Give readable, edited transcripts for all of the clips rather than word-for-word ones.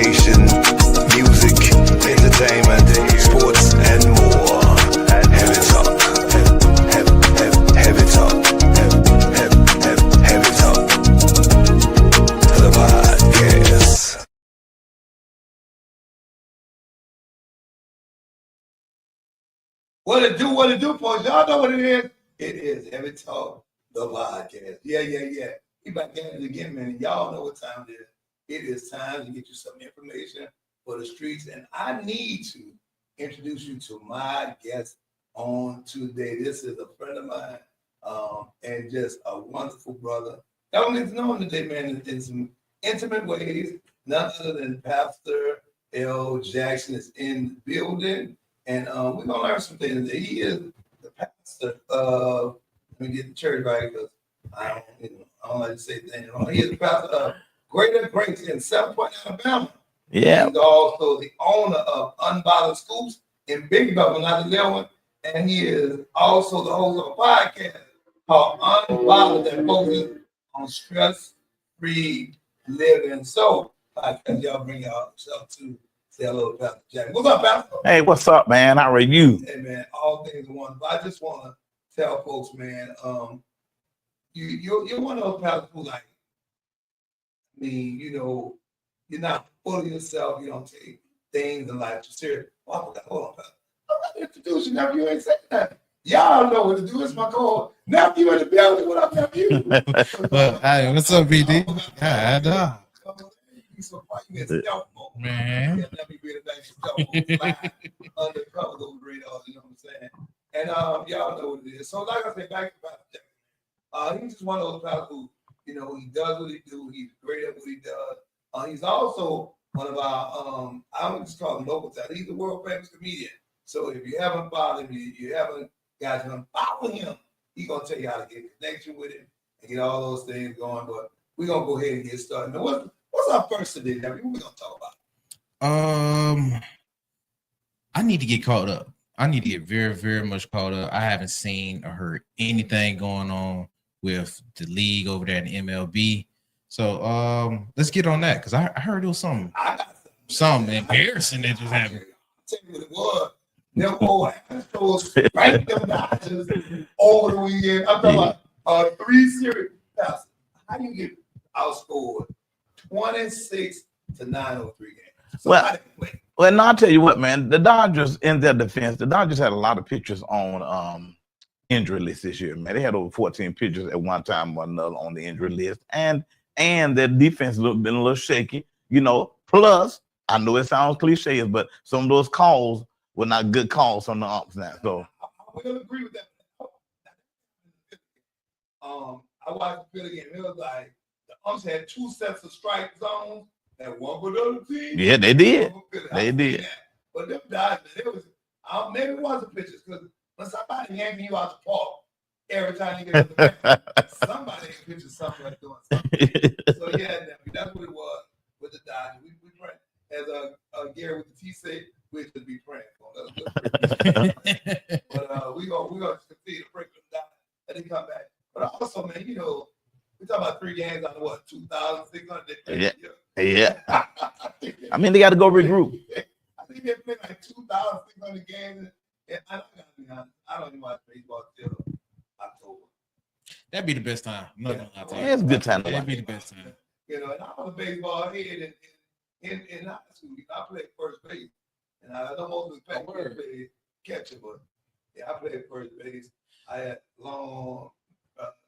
education, music, entertainment, sports, and more. Heavy talk. Heavy talk. Heavy talk. The podcast. What it do, folks? Y'all know what it is? It is Heavy Talk, the podcast. Yeah. We back at it again, man. Y'all know what time it is. It is time to get you some information for the streets. And I need to introduce you to my guest on today. This is a friend of mine and just a wonderful brother. I don't get to know him today, man, in some intimate ways. None other than Pastor L. Jackson is in the building. And we're going to learn some things today. He is the pastor of, let me get the church right because I don't like to say things wrong. He is the pastor of Greater Grace in South Point, Alabama. Yeah. He's also the owner of Unbothered Scoops in Big Bubble, not the little one. And he is also the host of a podcast called Unbothered that focuses on stress-free living. So, podcast, y'all bring y'all stuff to say hello to Pastor Jack. What's up, Pastor? Hey, what's up, man? How are you? Hey, man, all things are wonderful. I just want to tell folks, man, you're one of those pastors who, like, I mean, you're not full of yourself. You don't take things in life too serious. Oh, I forgot. Hold on, Pastor. I'm not introduce you, nephew. You ain't saying that. Y'all know what to do. It's my call. Nephew in the building. What up, nephew? Hey, what's up, BD? God, man. Let me be the nice undercover those radars, you know what I'm saying? And y'all know what it is. So like I said, back to Pastor Jack. He's just one of those pastors who, he does what he do. He's great at what he does. He's also one of our I don't just call him local talent. He's a world famous comedian. So if you haven't followed him, you haven't got him, follow him. He's gonna tell you how to get a connection with him and get all those things going. But we're gonna go ahead and get started. Now, what's our first today? What we gonna talk about? I need to get caught up. I need to get very, very much caught up. I haven't seen or heard anything going on with the league over there in the MLB. So let's get on that because I heard it was something embarrassing that just happened. I'll tell you what it was. Them old Astros right them Dodgers over the weekend. I'm talking about 3 series. How do you get outscored 26-9 over 3 games? So Well, now I'll tell you what, man. The Dodgers, in their defense, the Dodgers had a lot of pitchers on injury list this year, man. They had over 14 pitchers at one time or another on the injury list, and their defense been a little shaky, Plus, I know it sounds cliche, but some of those calls were not good calls from the umps now. So I will agree with that. I watched the field again. It was like the umps had 2 sets of strike zones and one for the other team. Yeah, they did. They did. But them Dodgers, it was maybe it wasn't pitchers because when somebody yanking you out the park every time you get to the back, somebody pitches something like doing something. So yeah, that's what it was with the Dodgers. We pray as Gary with the T say, we should be praying for them. But we gonna continue to pray for them and they come back. But also, man, we talk about 3 games out of what 2,600. Yeah. I mean, they got to go regroup. I think they played like 2,600 games. And I gotta be honest, I don't even watch baseball till October. That'd be the best time. Yeah, it's a good time. That'd be the best time. And I was a baseball head in high school. I played first base. And I don't most respect play catcher, but yeah, I played first base. I had long,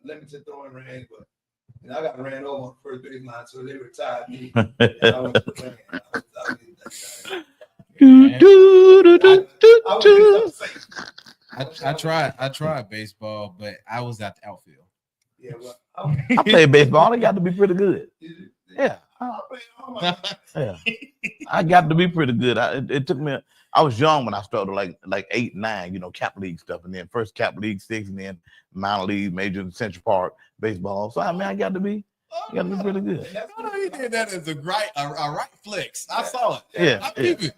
limited throwing range, but I got ran over on the first base line, so they retired me. And I went to the I tried baseball, but I was at the outfield. Yeah, well, I played baseball. I got to be pretty good. Yeah. Yeah. I got to be pretty good. It took me. I was young when I started, like 8, 9, cap league stuff, and then first cap league 6, and then minor league, major in Central Park baseball. So I got to be pretty good. He did that as a right flex. I saw it. Yeah. I peeped it.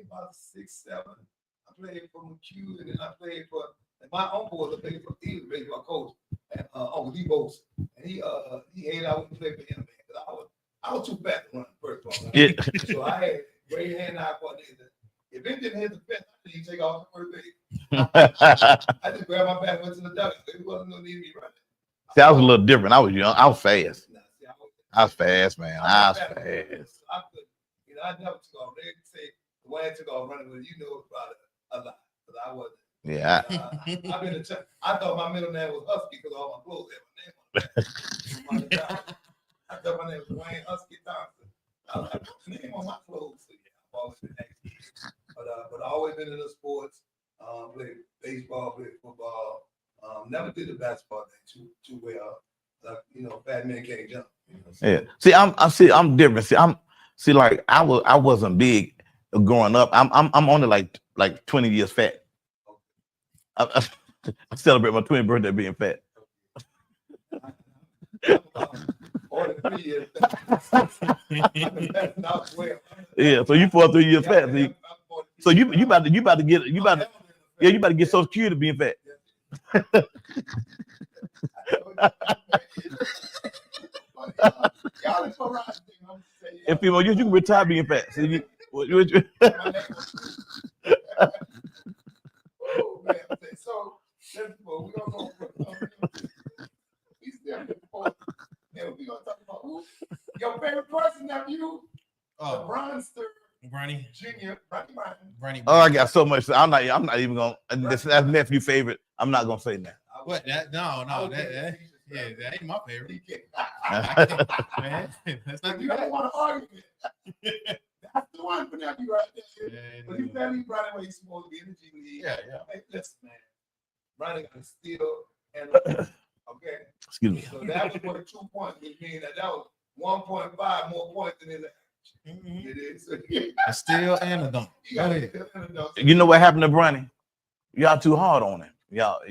About 6, 7. I played for McHugh, and then I played for my uncle was a baseball coach, and Uncle D. Bose, and he hated I wouldn't play for him, man, because I was too fat to run first ball. Yeah. So I had great hand-eye coordinator. If it didn't hit the fence, I didn't take off the first base. I just grabbed my bat, went to the dugout. It wasn't no need me running. See, I was a little different. I was young. I was fast. Nah, see, I was fast, man. I was fast. I could, I never took off. They say the way I took off running with you know about a lot, because I wasn't. Yeah. I've been I thought my middle name was Husky because all my clothes had my name on it. I thought my name was Wayne Husky Thompson. I was like, what's the name on my clothes? So yeah, I've always been active. But I always been in the sports. Played baseball, played football. Never did the basketball thing too well. Like, fat men can't jump. Yeah. See, I'm different. See, like I wasn't big growing up. I'm only like 20 years fat. I celebrate my 20th birthday being fat. 43 years. Yeah, so you 43 years fat. So you about to get Social Security being fat. In few more years, you can retire being fat. So Oh, man. So, we're going to go. He's there before. And we're going to talk about who? Your favorite person, nephew? Oh, Bronster Bronny. Jr. Bronny. Oh, I got so much. I'm not even gonna. That's nephew favorite. I'm not gonna say that. What? That? No. That ain't my favorite. Man, that's not You don't want to argue it. That's the one for nephew right there. Yeah, But he's telling you, Bronny, where he's supposed to be in the G League. Yeah. Hey, listen, man. Bronny got to steal and okay. Excuse me. So that was worth 2 points, which means that was 1.5 more points than his average. Mm-hmm. It is. A steal and a dunk. Go ahead. You know what happened to Bronny? Y'all too hard on him. Y'all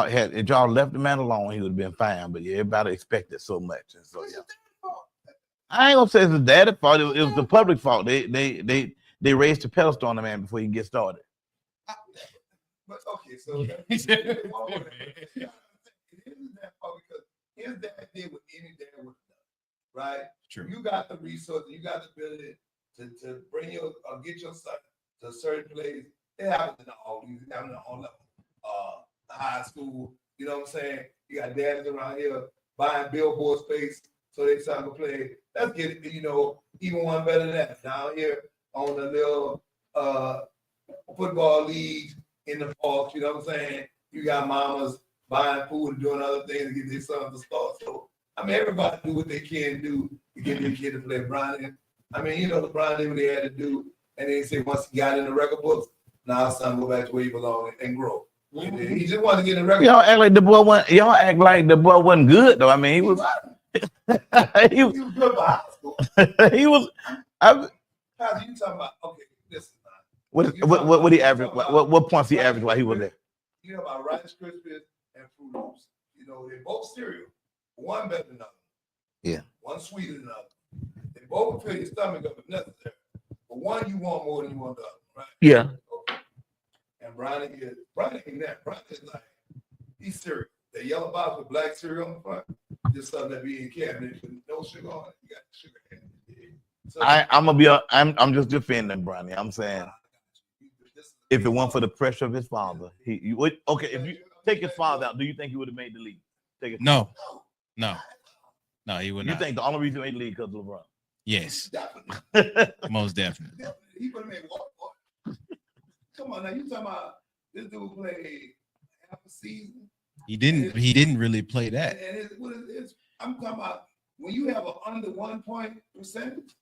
had if y'all left the man alone, he would have been fine. But yeah, everybody expected so much, and so yeah. I ain't gonna say it's the dad's fault. It was the public fault. They raised the pedestal on the man before he can get started. But okay, so it isn't that fault because his dad did what any dad would have done, right? True. You got the resources, you got the ability to bring your get your son to a certain place. It happens in all these, it happens at all levels. High school, you know what I'm saying? You got daddies around here buying billboard space so they son can play. Let's get it, even one better than that. Down here on the little football leagues in the parks, you know what I'm saying? You got mamas buying food and doing other things to get their sons to start. So everybody do what they can do to get their kid to play Bronny. LeBron did what they had to do, and they say once he got in the record books, now son go back to where he belongs and grow. Mm-hmm. He just wanted to get in the record. Y'all act like the boy wasn't good though. I mean, he was. He was good for high school. He was. How you talking about? Okay, listen. What he averaged? What points he averaged while he was there? You know about Rice Krispies and Fruit Loops. They're both cereal. One better than another. Yeah. One sweeter than another. They both fill your stomach up if necessary. But one you want more than you want the other, right? Yeah. Okay. And Bronny ain't that. Bronny is like, he's cereal. The yellow box with black cereal on the front, just something that be in cabinet with no sugar on it. You got sugar in it. So, I'm just defending Bronny. I'm saying if it weren't for the pressure of his father, if you take his father out, do you think he would have made the league? No, he would not. You think the only reason he made the league because of LeBron? Yes, definitely. most definitely. He would have made one. Come on now, you talking about this dude played half a season? He didn't really play that. And I'm talking about when you have an under 1 point percentage,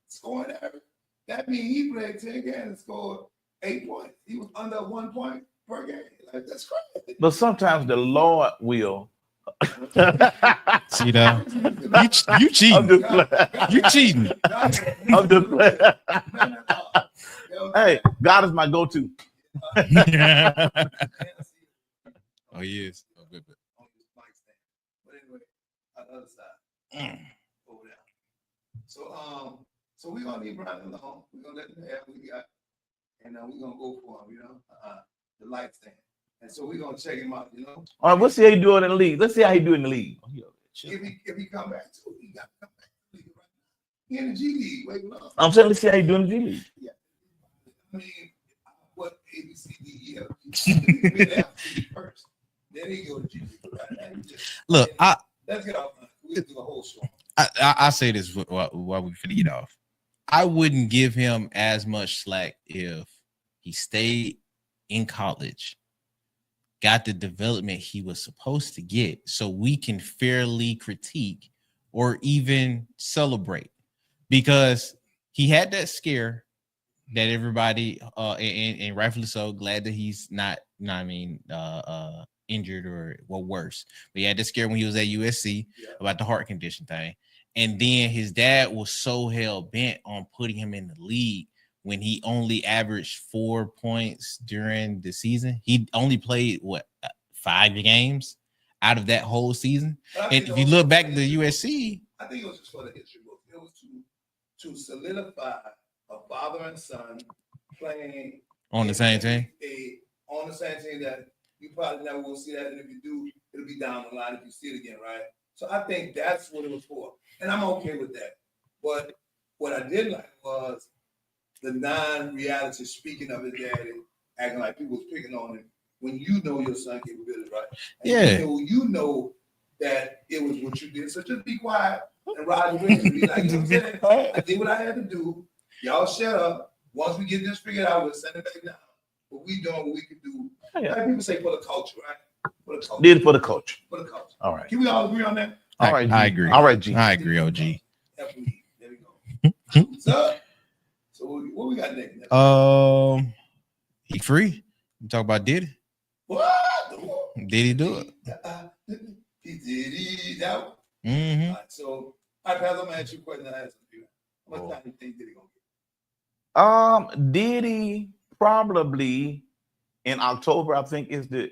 scoring average, that means he played 10 games and scored 8 points. He was under 1 point per game. Like, that's crazy. But sometimes the Lord will. See that? You cheating. You cheating. I'm just playing. Hey, God is my go-to. Oh, he is. But anyway, on the other side. Over there. So we're gonna leave Brian alone. We're gonna let him have what he got. And we're gonna go for him, the light stand. And so we're gonna check him out, you know. All right, let's see how he do it in the league. Let's see how he do in the league. If he come back too, he got to come back to the league right now. He in the G League, waiting up. I'm saying let's see how he do in the G League. Yeah. I mean, what A B C D E F G first. Then he go to G League. Right now, Look, let's get off. We'll do a whole show. I say this while we finna get off. I wouldn't give him as much slack if he stayed in college, got the development he was supposed to get, so we can fairly critique or even celebrate, because he had that scare that everybody and rightfully so, glad that he's not injured or worse. But he had that scare when he was at USC about the heart condition thing. And then his dad was so hell bent on putting him in the league when he only averaged 4 points during the season. He only played 5 games out of that whole season. And if you look back at the USC, I think it was just for the history book. It was to solidify a father and son playing on the same team. On the same team that you probably never will see that, and if you do, it'll be down the line if you see it again, right? So I think that's what it was for, and I'm okay with that. But what I did like was the non-reality speaking of his daddy, acting like people was picking on him when you know your son capability, right? And you know that it was what you did. So just be quiet and ride the wind. Be like, you know what I'm saying? I did what I had to do. Y'all shut up. Once we get this figured out, we'll send it back down. But we doing what we can do. Like people say for the culture, right? For the culture. Did it for the culture. For the culture. All right. Can we all agree on that? All right, G. I agree. All right, G. I agree, OG. There we go. So what we got next? He free. You talk about Diddy. What? Did he do it? He did he that. Mm-hmm. All right, so all right, Paz, I'm gonna ask you a question. I asked you. How much time do you think Diddy gonna get? Diddy probably in October, I think is the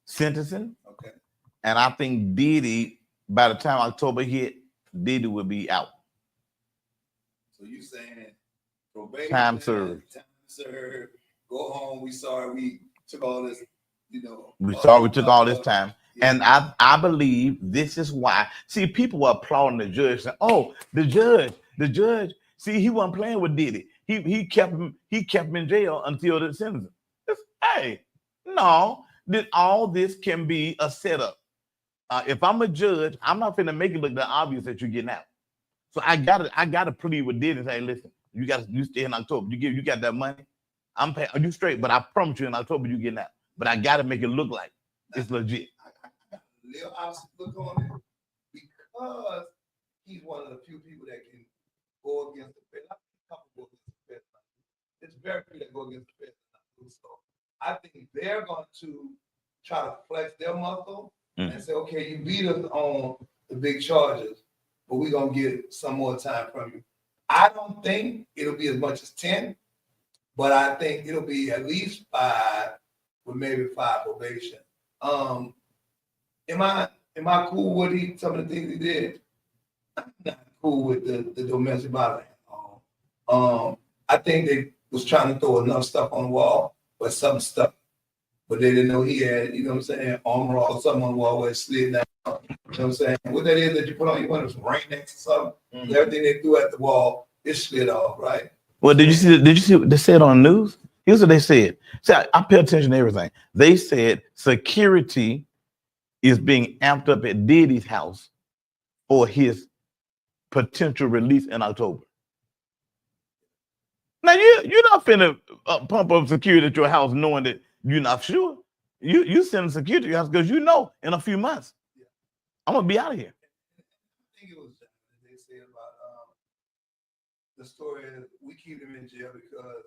sentencing. Okay. And I think Diddy, by the time October hit, Diddy will be out. So you saying probation, Time served. Go home. We sorry we took all this, We sorry we took all this time. Yeah. And I believe this is why. See, people were applauding the judge, saying, "Oh, the judge. See, he wasn't playing with Diddy. He kept him in jail until the sentencing." Hey, no, all this can be a setup. If I'm a judge, I'm not finna make it look that obvious that you're getting out. So I gotta plead with Diddy and say, listen, you stay in October. You got that money. I'm paying you straight, but I promise you in October you getting out. But I gotta make it look like it's legit. I got a little opposite look on it because he's one of the few people that can go against the Fed. I think a couple go against the Fed. It's very few that go against the Fed. So I think they're going to try to flex their muscle and say, okay, you beat us on the big charges, but we're going to get some more time from you. I don't think it'll be as much as 10, but I think it'll be at least 5 with maybe 5 probation. Am I cool with some of the things he did? I'm not cool with the domestic violence. I think they was trying to throw enough stuff on the wall, but some stuff. But they didn't know he had, armor or something on the wall where it slid down. You know what I'm saying? What that is that you put on your windows, rain next or something. Mm-hmm. Everything they threw at the wall, it slid off, right? Well, did you see what they said on the news? Here's what they said. See, I pay attention to everything. They said security is being amped up at Diddy's house for his potential release in October. Now you're not finna pump up security at your house knowing that you're not sure. You send security to your house because you know in a few months I'm gonna be out of here. I think it was they said about the story is we keep them in jail because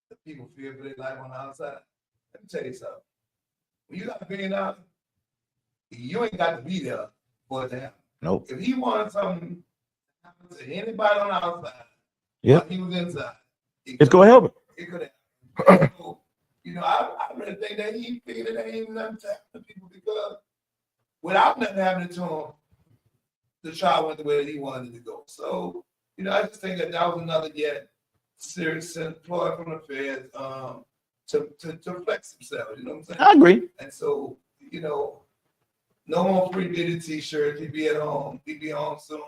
the people fear for their life on the outside. Let me tell you something. When you got $1 billion, you ain't got to be there for it to happen. Nope. If he wanted something to happen to anybody on the outside, he was inside. It's gonna help it. It could happen. So, I really think that he figured it ain't even nothing to happen to people because without nothing happening to him, the trial went the way that he wanted it to go. So, I just think that was another serious ploy from the feds to flex themselves. You know what I'm saying? I agree. And so, no more free Diddy t-shirts. He be at home. He be home soon.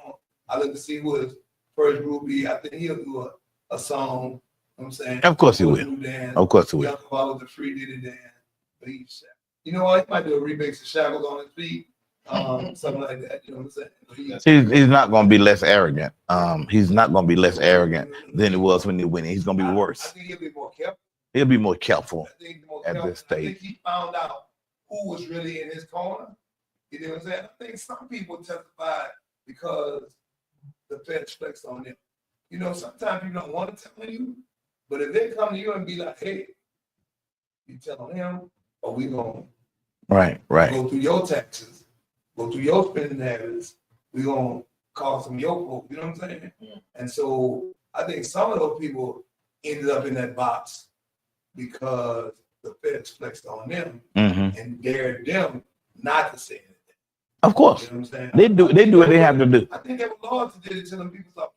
I look to see who his first group be. I think he'll do a song. You know what I'm saying? Of course he will. Dance. Of course he will. Young about with the free Diddy dance. But you know what? He might do a remix of Shackles on His Feet. Something like that. You know what I'm saying? He's not going to be less arrogant. He's not going to be less arrogant than he was when he went. He's going to be worse. I think he'll be more careful. He'll be more careful at careful. this stage. I think he found out who was really in his corner. You know what I'm saying? I think some people testified because the feds flexed on them. Sometimes people don't want to tell you, but if they come to you and be like, hey, you telling him, or we going to go through your taxes, go through your spending habits, we going to call some of your folks, you know what I'm saying? Yeah. And so I think some of those people ended up in that box because the feds flexed on them and dared them not to say anything. Of course. You know what I'm saying? They do what they have to do. I think they were laws that did it to them people.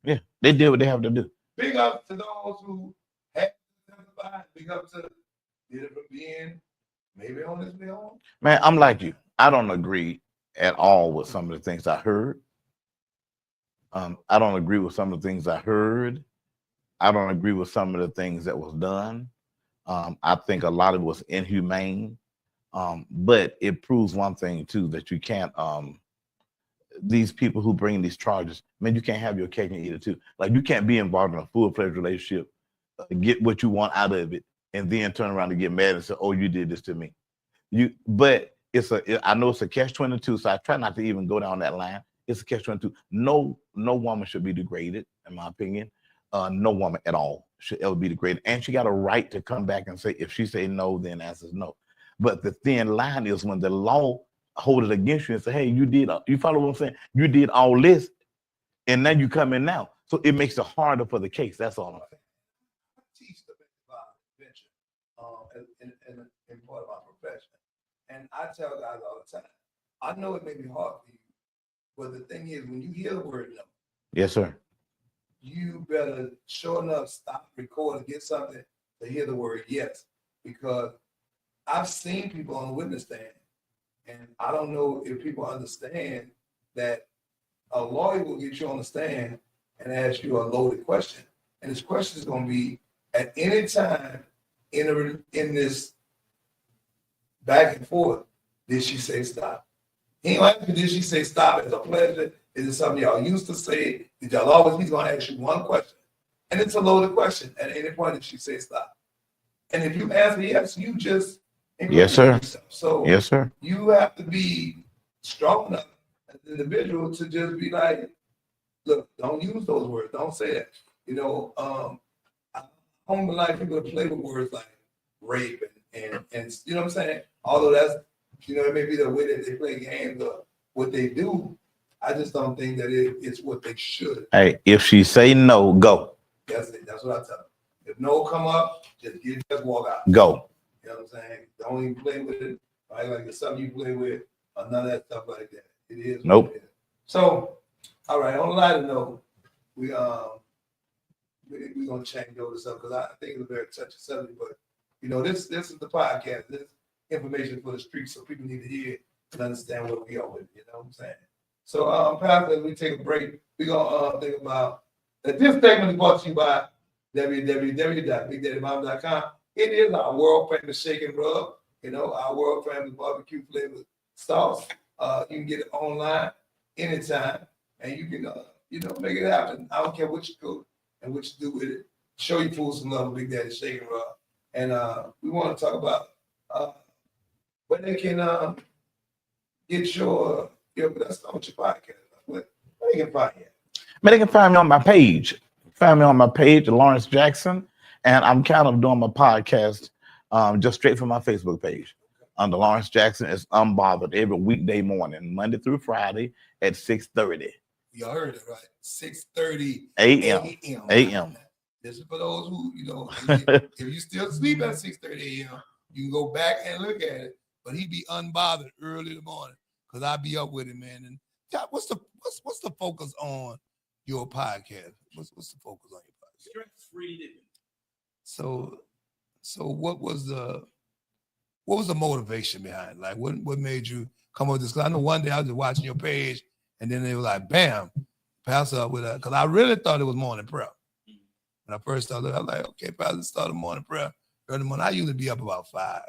Yeah, they did what they have to do. Big up to those who had to testify. Big up to did it from being maybe on this bill. Man, I'm like you. I don't agree at all with some of the things I heard. I don't agree with some of the things I heard. I don't agree with some of the things that was done. I think a lot of it was inhumane. But it proves one thing too, that you can't these people who bring these charges, man, you can't have your cake and eat it too. Like, you can't be involved in a full-fledged relationship, get what you want out of it, and then turn around and get mad and say, oh, you did this to me. But I know it's a catch-22, so I try not to even go down that line. It's a catch-22. No woman should be degraded, in my opinion. No woman at all should ever be degraded. And she got a right to come back and say, if she say no, then the answer is no. But the thin line is when the law hold it against you and say, hey, you follow what I'm saying? You did all this, and now you come in now. So it makes it harder for the case. That's all I'm saying. I teach the venture in part of my profession. And I tell guys all the time, I know it may be hard for you, but the thing is, when you hear the word no, yes, sir, you better sure enough stop, record, and get something to hear the word yes. Because I've seen people on the witness stand, and I don't know if people understand that a lawyer will get you on the stand and ask you a loaded question. And this question is going to be, at any time in this back and forth, did she say stop? He ain't ask you, did she say stop as a pleasure? Is it something y'all used to say? Did y'all always, he's going to ask you one question. And it's a loaded question. At any point, did she say stop? And if you answer yes, you just yes, sir. Yourself. So yes, sir. You have to be strong enough as an individual to just be like, look, don't use those words. Don't say that. I don't like people to play with words like rape and you know what I'm saying? Although that's, it may be the way that they play games or what they do. I just don't think that it's what they should. Hey, if she say no, go. That's it. That's what I tell them. If no come up, just walk out. Go. You know what I'm saying? Don't even play with it. Right? Like it's something you play with, or none of that stuff like that. It is. Nope. It is. So, all right. On a lighter note, we're gonna change over stuff because I think it's a very touchy subject. But this is the podcast. This information for the streets, so people need to hear it and understand where we are with it. You know what I'm saying? So, Pastor, as we take a break, we're gonna think about that. This segment is brought to you by www.bigdaddymom.com. It is our world famous shake and rub, our world famous barbecue flavored sauce. You can get it online anytime, and you can, make it happen. I don't care what you cook and what you do with it. Show your food some love, Big Daddy Shake and Rub. And we want to talk about where they can get your let's start with your podcast. Where they can find you? Man, they can find me on my page. Find me on my page, Lawrence Jackson. And I'm kind of doing my podcast just straight from my Facebook page. Under Lawrence Jackson, it's Unbothered every weekday morning, Monday through Friday at 6:30. You heard it right. 6:30 a.m. This is for those who, if you still sleep at 6:30 a.m., you can go back and look at it. But he be unbothered early in the morning because I be up with him, man. And what's the focus on your podcast? What's the focus on your podcast? Stress-free living. So So what was the motivation behind it? Like what made you come up with this? Because I know one day I was just watching your page and then they were like, bam, pass up with that. Because I really thought it was morning prayer. When I first started, I was like, okay, Pastor started morning prayer. Early morning. I usually be up about 5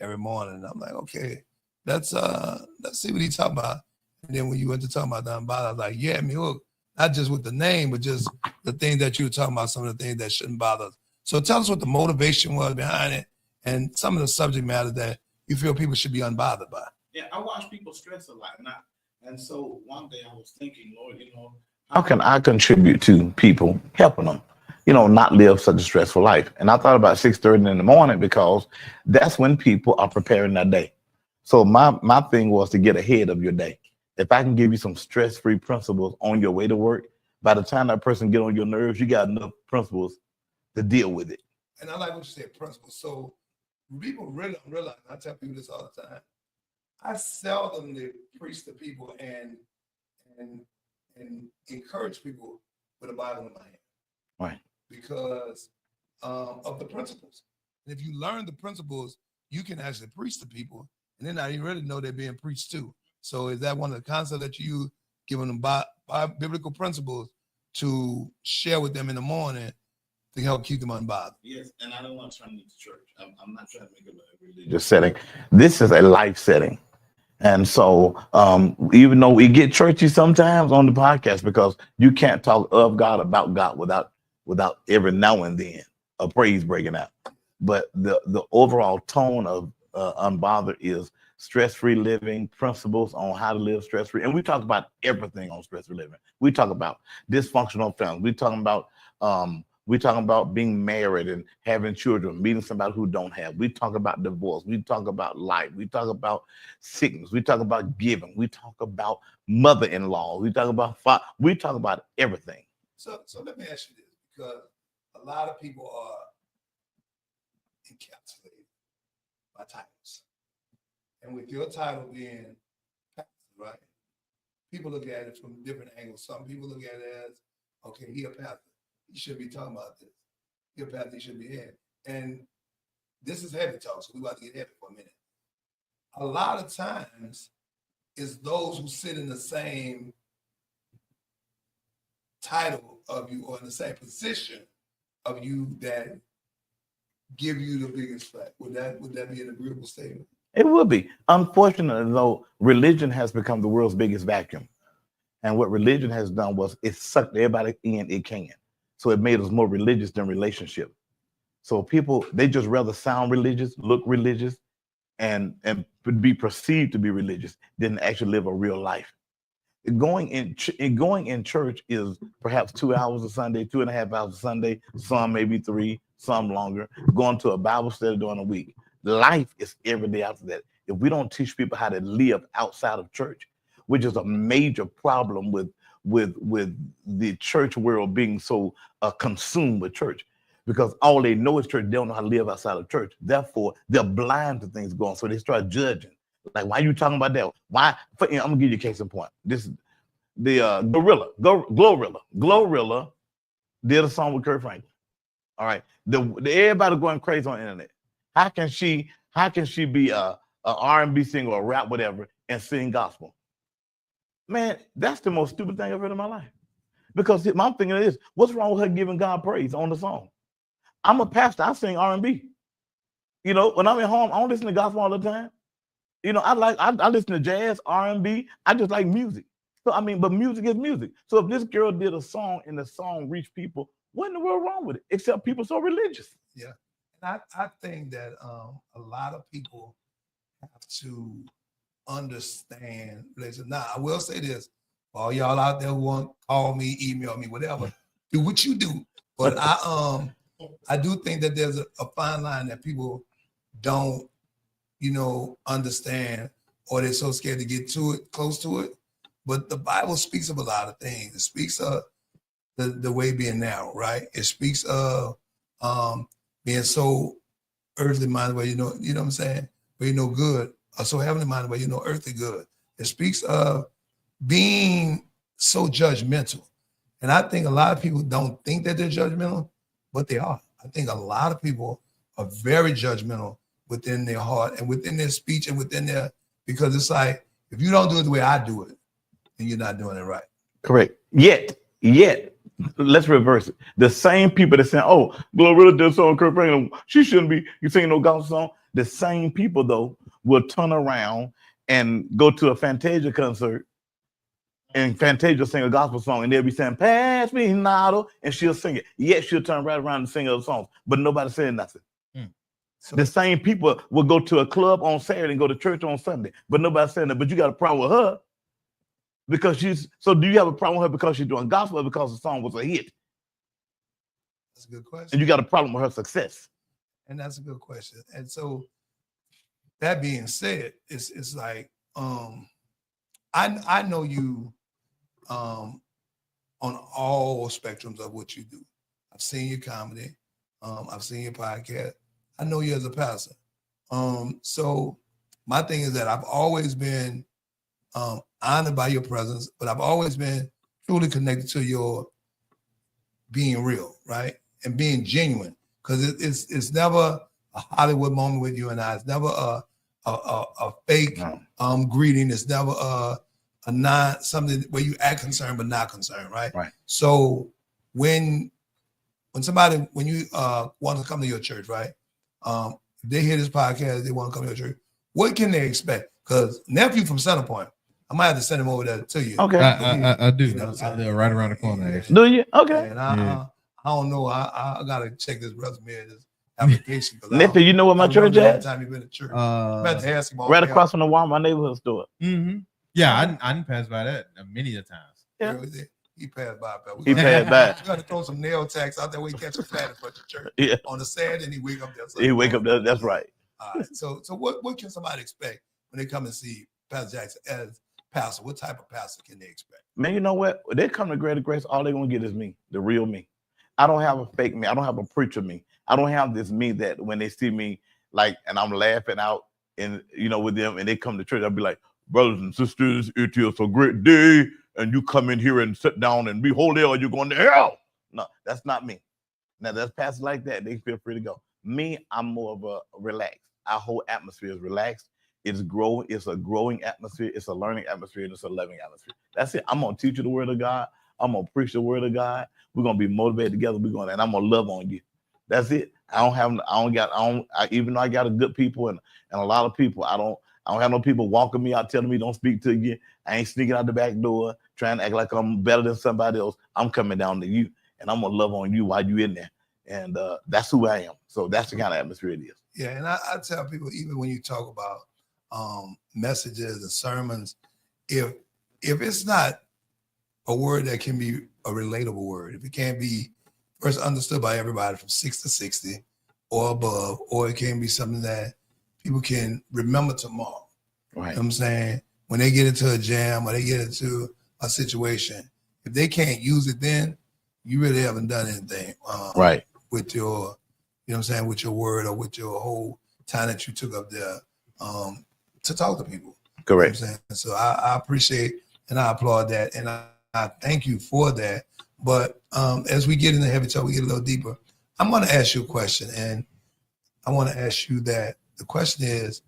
every morning. And I'm like, okay, let's see what he's talking about. And then when you went to talk about the unbothered, I was like, yeah, me hook. Not just with the name, but just the things that you were talking about, some of the things that shouldn't bother us. So tell us what the motivation was behind it and some of the subject matter that you feel people should be unbothered by. Yeah, I watch people stress a lot. And so one day I was thinking, Lord, how can I contribute to people, helping them, not live such a stressful life? And I thought about 6:30 in the morning because that's when people are preparing their day. So my thing was to get ahead of your day. If I can give you some stress-free principles on your way to work, by the time that person get on your nerves, you got enough principles to deal with it. And I like what you said, principles. So people really don't realize, I tell people this all the time, I seldomly preach to people and encourage people with a Bible in my hand. Right. Because of the principles. And if you learn the principles, you can actually preach to people, and then now you really know they're being preached to. So is that one of the concepts that you use, giving them biblical principles to share with them in the morning to help keep them unbothered? Yes, and I don't want to turn it into church. I'm not trying to make it a religious setting. This is a life setting. And so even though we get churchy sometimes on the podcast because you can't talk of God, about God without every now and then a praise breaking out. But the overall tone of Unbothered is stress-free living, principles on how to live stress-free. And we talk about everything on stress-free living. We talk about dysfunctional families. We talking about being married and having children, meeting somebody who don't have. We talk about divorce. We talk about life. We talk about sickness. We talk about giving. We talk about mother-in-law. We talk about we talk about everything. So let me ask you this, because a lot of people are encapsulated by titles. And with your title being pastor, right? People look at it from different angles. Some people look at it as, okay, he a pastor. He should be talking about this. He a pastor, he should be in. And this is heavy talk, so we about to get heavy for a minute. A lot of times, it's those who sit in the same title of you or in the same position of you that give you the biggest flack. Would that be an agreeable statement? It would be. Unfortunately, though, religion has become the world's biggest vacuum. And what religion has done was it sucked everybody in it can. So it made us more religious than relationship. So people, they just rather sound religious, look religious, and be perceived to be religious than actually live a real life. Going in church is perhaps 2 hours a Sunday, 2.5 hours a Sunday, some maybe 3, some longer. Going to a Bible study during the week. Life is every day after that. If we don't teach people how to live outside of church, which is a major problem with the church world being so consumed with church, because all they know is church. They don't know how to live outside of church. Therefore, they're blind to things going on. So they start judging. Like, why are you talking about that? Why? I'm gonna give you a case in point. This is the Glorilla did a song with Kurt Franklin. All right, everybody going crazy on the internet. How can she be a R&B singer or rap whatever and sing gospel? Man, that's the most stupid thing I've heard in my life. Because I'm thinking of this: what's wrong with her giving God praise on the song? I'm a pastor. I sing R&B. When I'm at home, I don't listen to gospel all the time. I listen to jazz, R&B. I just like music. So but music is music. So if this girl did a song and the song reached people, what in the world wrong with it? Except people so religious. Yeah, and I think that a lot of people have to understand. Now, I will say this: all y'all out there who want to call me, email me, whatever, do what you do. But I do think that there's a fine line that people don't, understand, or they're so scared to get to it, close to it. But the Bible speaks of a lot of things. It speaks of the way being narrow, right? It speaks of being so earthly minded where you know what I'm saying, where you know good, or so heavenly minded where you know earthly good. It speaks of being so judgmental. And I think a lot of people don't think that they're judgmental, but they are. I think a lot of people are very judgmental within their heart and within their speech and within their, because it's like, if you don't do it the way I do it, then you're not doing it right. Correct. Yet, let's reverse it. The same people that say, "Oh, Glorilla did song, Kurt Franklin, she shouldn't be you singing no gospel song." The same people though will turn around and go to a Fantasia concert, and Fantasia sing a gospel song, and they'll be saying, "Pass me not," and she'll sing it. Yet she'll turn right around and sing other songs, but nobody saying nothing. So the same people will go to a club on Saturday and go to church on Sunday, but nobody's saying that. But you got a problem with her because she's. So do you have a problem with her because she's doing gospel or because the song was a hit? That's a good question. And you got a problem with her success. And that's a good question. And so that being said, it's like I know you on all spectrums of what you do. I've seen your comedy. I've seen your podcast. I know you as a pastor. So my thing is that I've always been honored by your presence, but I've always been truly connected to your being real, right? And being genuine. Because it's never a Hollywood moment with you and I. It's never a fake greeting. It's never a not something where you act concerned but not concerned, right? Right. So when you want to come to your church, right? If they hear this podcast, they want to come to your church, what can they expect? Because nephew from Centerpoint, I might have to send him over there to you. Okay. I do. You know, I live right around the corner. Actually. Do you? Okay. And I don't know. I gotta check this resume and this application. Nephew, you know what my church at? Time you been to church. About to ask him right across from the Walmart neighborhood store. Mm-hmm. Yeah, I didn't pass by that many a times. Yeah. He passed by. He passed by. You got to throw some nail tags out there where he catch a flat for the church. Yeah. On the Saturday, and he wake up there. He wake up there. That's right. All right. So what can somebody expect when they come and see Pastor Jackson as pastor? What type of pastor can they expect? Man, you know what? When they come to Greater Grace, all they're gonna get is me, the real me. I don't have a fake me. I don't have a preacher me. I don't have this me that when they see me, like, and I'm laughing out and with them, and they come to church, I'll be like, brothers and sisters, it is a great day, and you come in here and sit down and be holy, or you're going to hell. No, that's not me. Now, that's pastors like that. They feel free to go. Me, I'm more of a relaxed. Our whole atmosphere is relaxed. It's growing. It's a growing atmosphere. It's a learning atmosphere, and it's a loving atmosphere. That's it. I'm gonna teach you the word of God. I'm gonna preach the word of God. We're gonna be motivated together. And I'm gonna love on you. That's it. Even though I got a good people and a lot of people, I don't have no people walking me out telling me don't speak to you. I ain't sneaking out the back door trying to act like I'm better than somebody else. I'm coming down to you, and I'm gonna love on you while you in there. And that's who I am. So that's the kind of atmosphere it is. Yeah, and I tell people, even when you talk about messages and sermons, if it's not a word that can be a relatable word, if it can't be first understood by everybody from 6 to 60 or above, or it can be something that people can remember tomorrow. Right. You know what I'm saying? When they get into a jam or they get into a situation, if they can't use it then, you really haven't done anything. Right. With your, with your word or with your whole time that you took up there to talk to people. Correct. You know what I'm saying? So I appreciate and I applaud that. And I thank you for that. But as we get into heavy talk, we get a little deeper. I'm going to ask you a question. And I want to ask you that. The question is,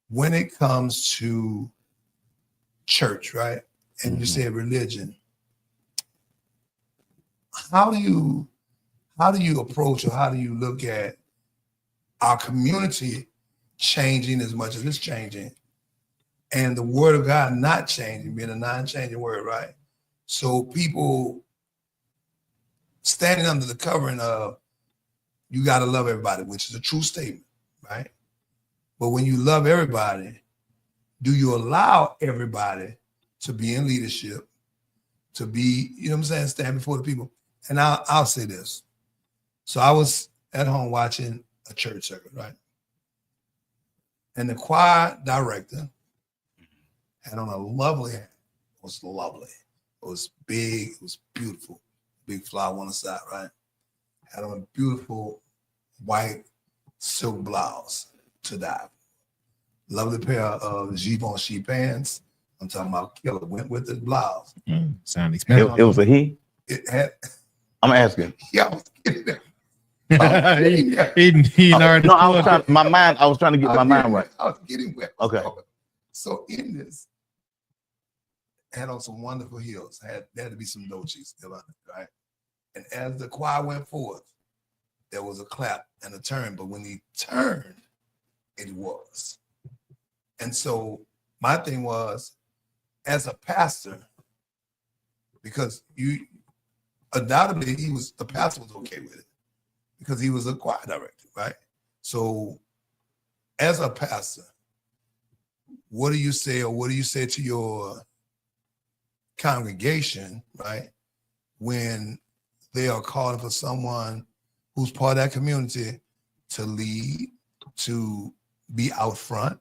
when it comes to church, right? And you said religion, how do you approach, or how do you look at our community changing as much as it's changing, and the word of God not changing, being a non-changing word, right? So people standing under the covering of you got to love everybody, which is a true statement, right? But when you love everybody, do you allow everybody to be in leadership, to be, stand before the people? And I'll say this. So I was at home watching a church service, right? And the choir director had on a lovely hat. It was lovely. It was big. It was beautiful. Big flower on the side, right? Had on a beautiful white silk blouse to die. Lovely pair of Givenchy pants. I'm talking about killer. Went with the blouse. Sound expensive. It was a he? It had. I'm asking. Yeah, I was kidding. he learned. No, I was trying to get my mind right. I was getting where I was Okay. going. So in this, had on some wonderful heels. There had to be some Dolce still on it, right? And as the choir went forth, there was a clap and a turn. But when he turned, it was. And so my thing was, as a pastor, because you undoubtedly the pastor was okay with it because he was a choir director, right? So as a pastor, what do you say, or what do you say to your congregation, right, when they are calling for someone who's part of that community to lead, to be out front?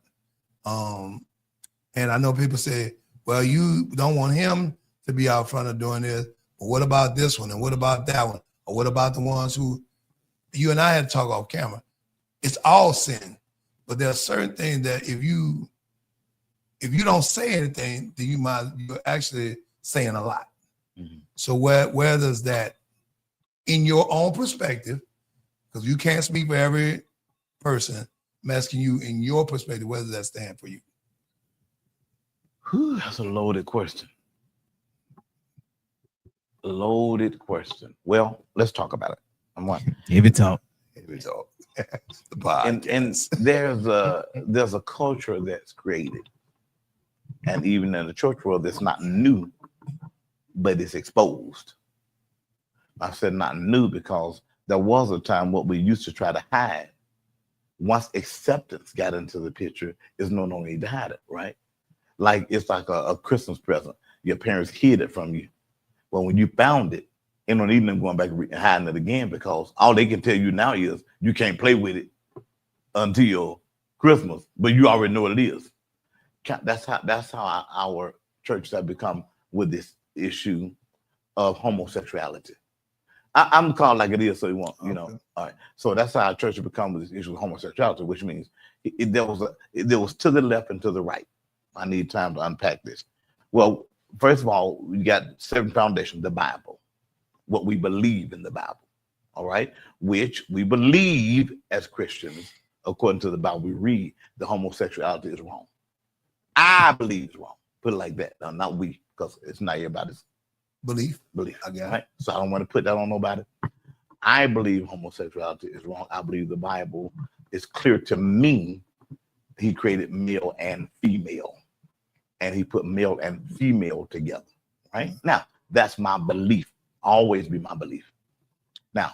And I know people say, well, you don't want him to be out front of doing this, but what about this one? And what about that one? Or what about the ones who you and I had to talk off camera? It's all sin, but there are certain things that if you don't say anything, then you're actually saying a lot. Mm-hmm. So where does that, in your own perspective, because you can't speak for every person, I'm asking you in your perspective, where does that stand for you? Whew, that's a loaded question. Loaded question. Well, let's talk about it. I'm one. Here we talk. The podcast. And there's a culture that's created, and even in the church world, that's not new, but it's exposed. I said not new because there was a time what we used to try to hide. Once acceptance got into the picture, there's no need to hide it, right? Like it's like a Christmas present. Your parents hid it from you. Well, when you found it, you don't need them going back and hiding it again, because all they can tell you now is you can't play with it until Christmas, but you already know what it is. That's how our churches have become with this issue of homosexuality. I'm called like it is, so you want, you know. All right. So that's how our church has become with this issue of homosexuality, which means there was to the left and to the right. I need time to unpack this. Well, first of all, we got 7 foundations: the Bible, what we believe in the Bible, all right, which we believe as Christians, according to the Bible we read, the homosexuality is wrong. I believe it's wrong. Put it like that. No, not we, because it's not everybody's belief. Again, right? So I don't want to put that on nobody. I believe homosexuality is wrong. I believe the Bible is clear to me. He created male and female, and he put male and female together, right? Now, that's my belief, always be my belief. Now,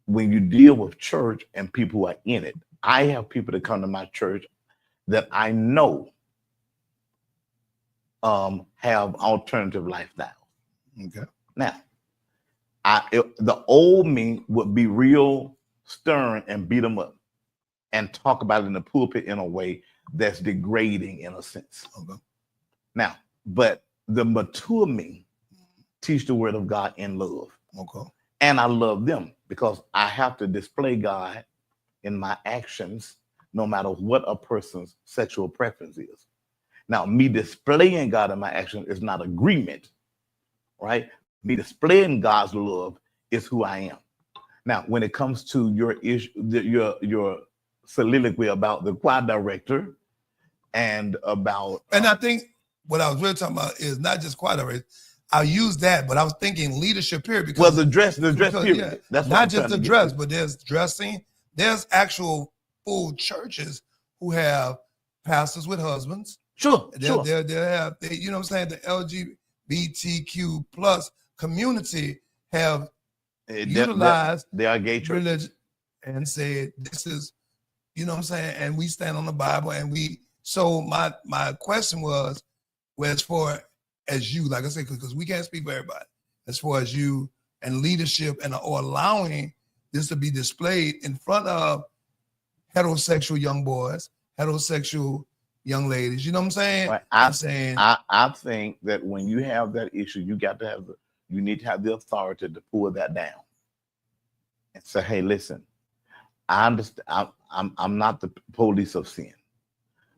when you deal with church and people who are in it, I have people that come to my church that I know have alternative lifestyles. Okay. Now, the old me would be real stern and beat them up and talk about it in the pulpit in a way that's degrading in a sense. Okay. Now, but the mature me teach the word of God in love. Okay. And I love them because I have to display God in my actions, no matter what a person's sexual preference is. Now, me displaying God in my actions is not agreement, right? Me displaying God's love is who I am. Now, when it comes to your issue, your soliloquy about the choir director and about, and I think what I was really talking about is not just choir director. I'll use that, but I was thinking leadership period. Because, well, the dress period. Yeah, that's not just the dress, but there's dressing. There's actual full churches who have pastors with husbands. Sure, they'll have, you know what I'm saying, the LGBTQ plus community have utilized their gay religion and said, this is, you know what I'm saying, and we stand on the Bible, and so my question was, well, as far as you, like I said, because we can't speak for everybody, as far as you and leadership or allowing this to be displayed in front of heterosexual young boys, heterosexual young ladies, you know what I'm saying? Right. I think that when you have that issue, you need to have the authority to pull that down and say, hey, listen, I understand. I'm not the police of sin,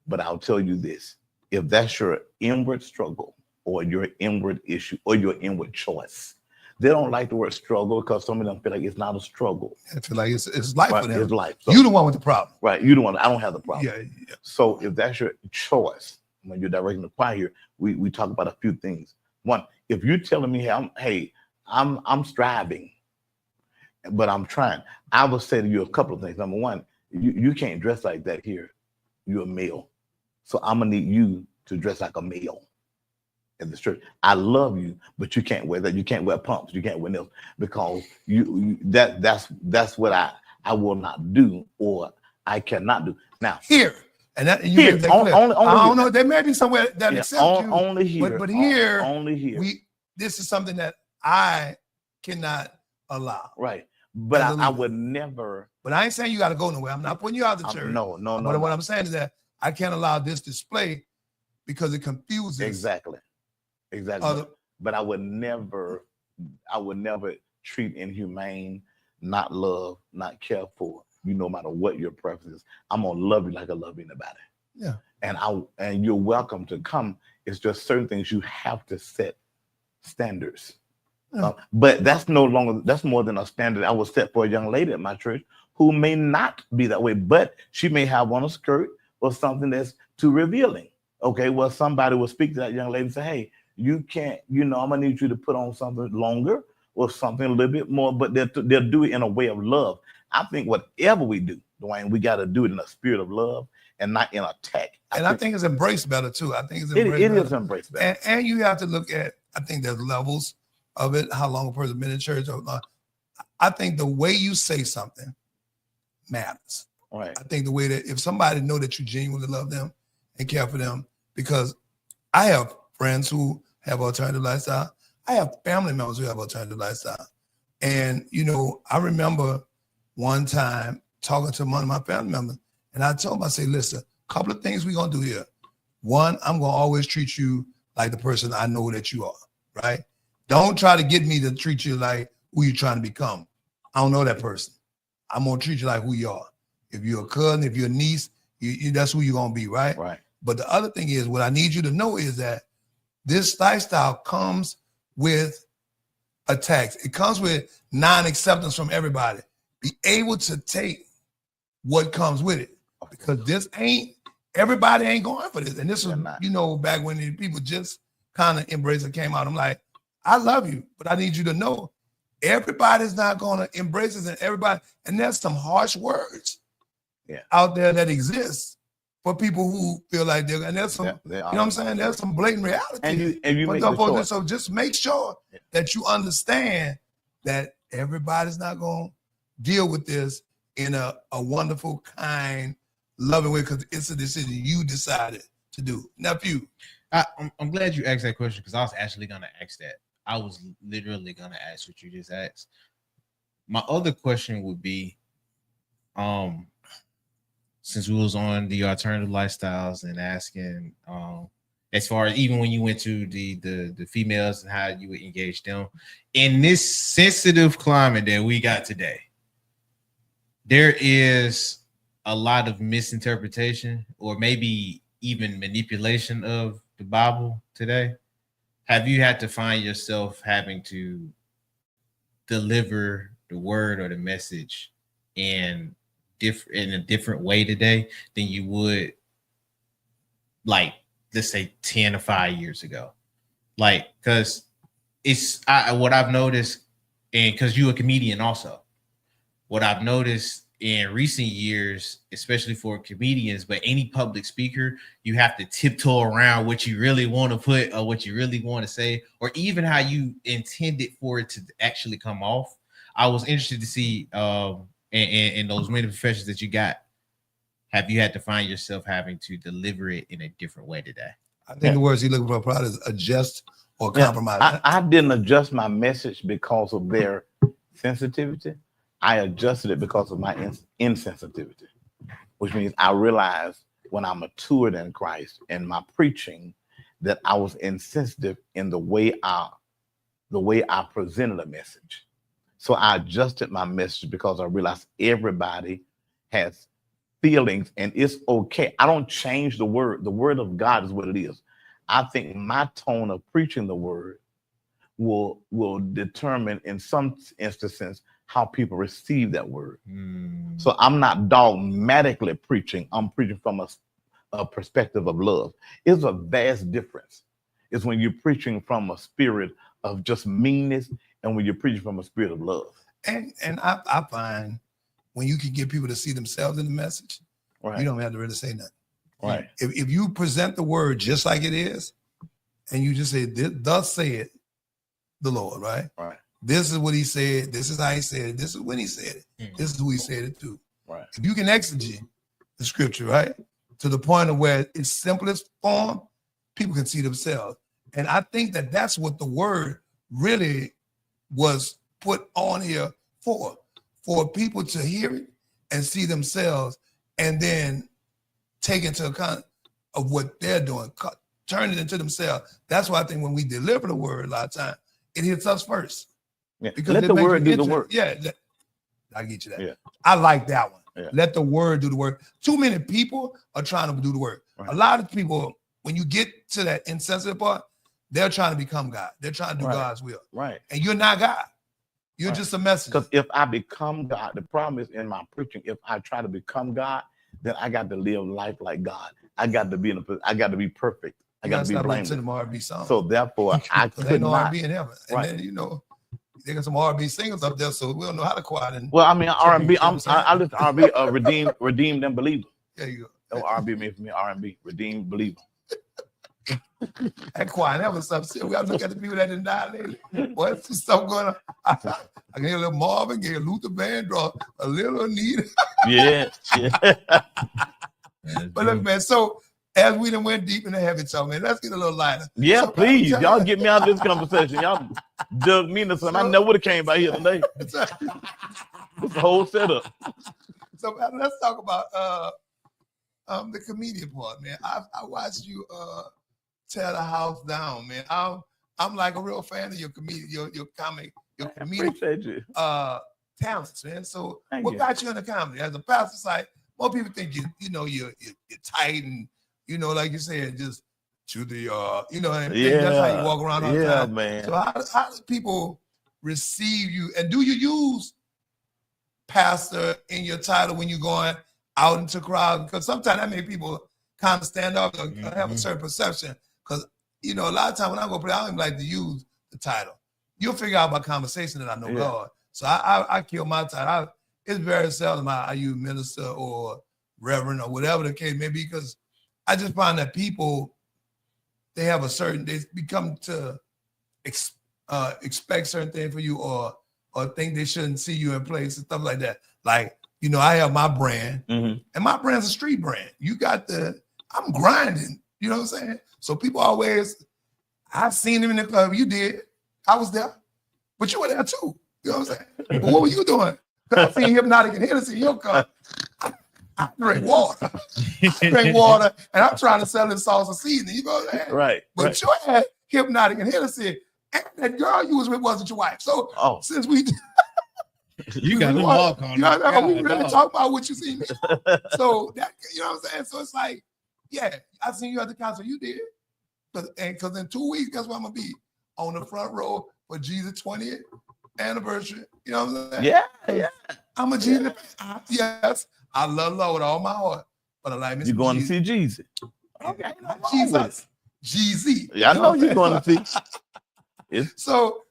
but I'll tell you this: if that's your inward struggle or your inward issue or your inward choice, They don't like the word struggle because some of them feel like it's not a struggle. I feel like it's life Right? for them. It's life. So, You the one with the problem. right. You the one. I don't have the problem. Yeah. So if that's your choice, when you're directing the choir here, we talk about a few things. One, if you're telling me, hey, I'm striving, but I'm trying, I will say to you a couple of things. Number one, you can't dress like that here. You're a male. So I'm gonna need you to dress like a male in the church. I love you, but you can't wear that. You can't wear pumps. You can't wear nails because that's what I will not do or I cannot do. Now Here. And that, and you here, make that clear. only I don't here. know. There may be somewhere that accepts you. Only here. But here, only here. This is something that I cannot allow. Right. But I would never. But I ain't saying you got to go nowhere. I'm not putting you out the church. No. But what I'm saying is that I can't allow this display because it confuses. Exactly. But I would never treat inhumane, not love, not care for you, no matter what your preference is. I'm gonna love you like I love anybody. Yeah. And you're welcome to come. It's just certain things you have to set standards. Yeah. But that's more than a standard I would set for a young lady at my church who may not be that way, but she may have on a skirt or something that's too revealing. Okay, well, somebody will speak to that young lady and say, hey, you can't, I'm gonna need you to put on something longer or something a little bit more, but they'll do it in a way of love. I think whatever we do, Dwayne, we got to do it in a spirit of love and not in attack. I think it's embraced better too. I think it is embraced better. And you have to look at, I think there's levels of it, how long a person been in church. I think the way you say something matters. Right. I think the way that if somebody know that you genuinely love them and care for them, because I have friends who have alternative lifestyle. I have family members who have alternative lifestyle. And, I remember one time talking to one of my family members, and I told him, I say, listen, a couple of things we're going to do here. One, I'm going to always treat you like the person I know that you are, right? Don't try to get me to treat you like who you're trying to become. I don't know that person. I'm going to treat you like who you are. If you're a cousin, if you're a niece, that's who you're going to be, right? Right. But the other thing is, what I need you to know is that this lifestyle comes with attacks. It comes with non-acceptance from everybody. Be able to take what comes with it, because everybody ain't going for this. And this was, back when the people just kind of embraced and came out. I'm like, I love you, but I need you to know everybody's not going to embrace this, and there's some harsh words out there that exist for people who feel like they're, and there's some, you know what I'm saying? There's some blatant reality. And you make the choice. So just make sure that you understand that everybody's not going to deal with this in a wonderful, kind, loving way, because it's a decision you decided to do. Nephew. I'm glad you asked that question, because I was actually going to ask that. I was literally going to ask what you just asked. My other question would be, since we was on the alternative lifestyles and asking, as far as even when you went to the females and how you would engage them in this sensitive climate that we got today, there is a lot of misinterpretation or maybe even manipulation of the Bible today. Have you had to find yourself having to deliver the word or the message in a different way today than you would, like, let's say 10 or 5 years ago? Like, because what I've noticed, and because you're a comedian also, what I've noticed in recent years, especially for comedians, but any public speaker, you have to tiptoe around what you really want to put or what you really want to say, or even how you intended for it to actually come off. I was interested to see in those many professions that you got, have you had to find yourself having to deliver it in a different way today? I think the words you're looking for probably is adjust or compromise. I didn't adjust my message because of their sensitivity. I adjusted it because of my insensitivity, which means I realized when I matured in Christ and my preaching that I was insensitive in the way I presented a message. So I adjusted my message because I realized everybody has feelings and it's okay. I don't change the word. The word of God is what it is. I think my tone of preaching the word will determine in some instances how people receive that word. Mm. So I'm not dogmatically preaching. I'm preaching from a perspective of love. It's a vast difference. It's when you're preaching from a spirit of just meanness and when you're preaching from a spirit of love. And I find when you can get people to see themselves in the message, Right. you don't have to really say nothing. Right. If you present the word just like it is, and you just say, thus said the Lord, right? Right. This is what he said. This is how he said it. This is when he said it. Mm. This is who he said it to. Right. If you can exegete the scripture, right, to the point of where its simplest form, people can see themselves. And I think that that's what the word really was put on here for people to hear it and see themselves and then take into account of what they're doing, turn it into themselves. That's why I think when we deliver the word a lot of times, it hits us first. Yeah. Because Let it the makes word you do the interested. work. Yeah, I get you that. Yeah. I like that one. Yeah. Let the word do the work. Too many people are trying to do the work. Right. A lot of people, when you get to that insensitive part, they're trying to become God. They're trying to do Right. God's will. Right. And you're not God. You're Right. just a messenger. Because if I become God, the problem is in my preaching. If I try to become God, then I got to live life like God. I got to be I got to be perfect. I got to be blameless. To them R&B songs. So therefore, I Because could ain't no not. R&B in heaven. And Right. then, they got some R&B singers up there, so we don't know how to quiet. And Well, I mean, R&B. You know what I'm I listen to R&B. Redeemed and believer. there you go. Oh, R&B means for me. R&B. Redeemed believer. That quiet, that was something. We gotta look at the people that didn't die lately. What's this stuff going on? I can hear a little Marvin Gaye, Luther Vandross, a little Anita. Yeah. But look, man, so as we done went deep into heaven talk, man, let's get a little lighter. Yeah, So, please. man, Y'all get me out of this conversation. Y'all dug me into something. I never would have came by here today. It's a whole setup. So man, let's talk about the comedian part, man. I watched you tear the house down, man. I'm like a real fan of your comedian, your comic, your I comedic appreciate you. talents, man. So Thank what you. got you into comedy? As a pastor's site, most people think you're tight and like you said, just to the and that's how you walk around all the Yeah, time. man. So how do people receive you? And do you use pastor in your title when you're going out into crowds? Because sometimes that make people kind of stand up or have a certain perception. Because a lot of times when I go play, I don't even like to use the title. You'll figure out by conversation that I know God. So I kill my title. It's very seldom I use minister or reverend or whatever the case may be, because I just find that people, they become to expect certain things for you or think they shouldn't see you in place and stuff like that. Like, I have my brand and my brand's a street brand. I'm grinding, you know what I'm saying? So people always, I've seen him in the club. You did. I was there. But you were there too. You know what I'm saying? But what were you doing? I seen Hypnotic and Hennessy in your cup. I drink water. And I'm trying to sell this sauce of seasoning. You know what I'm saying? Right. But you had Hypnotic and Hennessy, and that girl you was with wasn't your wife. So since we you got them all on. we really talk about what you see me. So that, you know what I'm saying? So it's like, I seen you at the concert. You did. Because in 2 weeks, guess what I'm gonna be? On the front row for Jesus' 20th anniversary. You know what I'm saying? Yeah. I'm a Jesus. Yes. I love Lord with all my heart. But I like You're going to see Jesus. Okay. Jesus. GZ. Yeah, I know you're going to see. So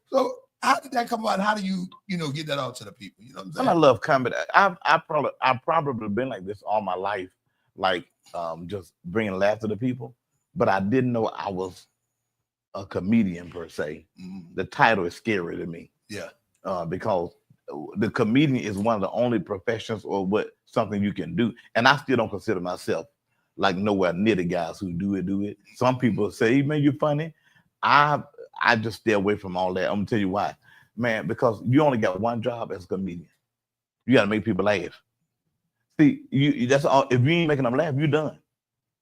how did that come about? How do you get that out to the people? You know what I'm saying? I love comedy. I've probably been like this all my life, like just bringing laughter to people. But I didn't know I was a comedian per se. The title is scary to me. Yeah. Because the comedian is one of the only professions or something you can do. And I still don't consider myself like nowhere near the guys who do it. Some people say, man, you're funny. I just stay away from all that. I'm gonna tell you why, man, because you only got one job as a comedian. You got to make people laugh. See, that's all. If you ain't making them laugh, you're done.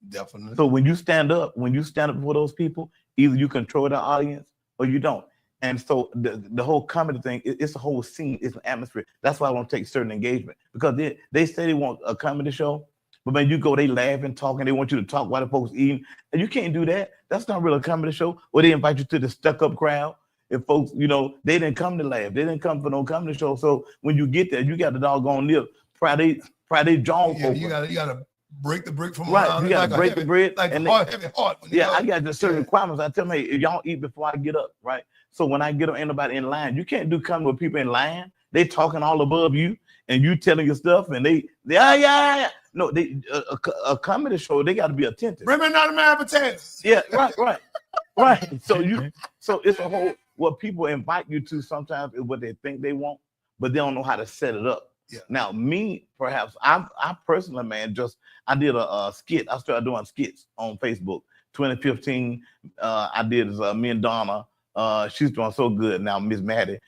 Definitely. So when you stand up before those people, either you control the audience or you don't. And so the whole comedy thing, it's a whole scene, it's an atmosphere. That's why I don't take certain engagement, because they say they want a comedy show, but when you go, they laugh and talk, and they want you to talk while the folks eating, and you can't do that. That's not really a comedy show. Or they invite you to the stuck-up crowd. if folks, you know, they didn't come to laugh, they didn't come for no comedy show. So when you get there, you got the doggone nip, pry they jaws Yeah, open. you gotta break the brick from Right, around you it, got like to a break heavy, the bread. like and a hard, heavy heart. When you yeah, go. I got just certain Yeah. requirements. I tell them, hey, y'all eat before I get up, right? So when I get up, ain't nobody in line. You can't do comedy with people in line. They talking all above you, and you telling your stuff, and they yeah. No, they a comedy show. They got to be attentive. Bring me another man potatoes. Yeah, right. So it's a whole what people invite you to sometimes is what they think they want, but they don't know how to set it up. Yeah. Now, me, perhaps I personally, man, I did a skit. I started doing skits on Facebook. 2015, I did me and Donna. She's doing so good now, Miss Maddie.